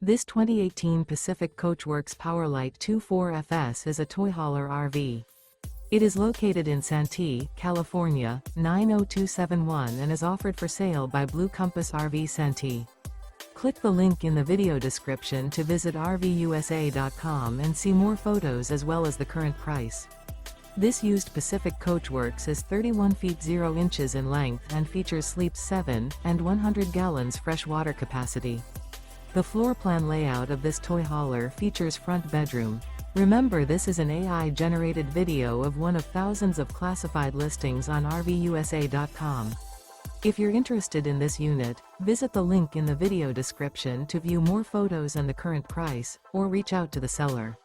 This 2018 Pacific Coachworks Powerlite 24FS is a toy hauler RV. It is located in Santee, California, 90271 and is offered for sale by Blue Compass RV Santee. Click the link in the video description to visit RVUSA.com and see more photos as well as the current price. This used Pacific Coachworks is 31 feet 0 inches in length and features sleeps 7 and 100 gallons fresh water capacity. The floor plan layout of this toy hauler features front bedroom. Remember, this is an AI-generated video of one of thousands of classified listings on RVUSA.com. If you're interested in this unit, visit the link in the video description to view more photos and the current price, or reach out to the seller.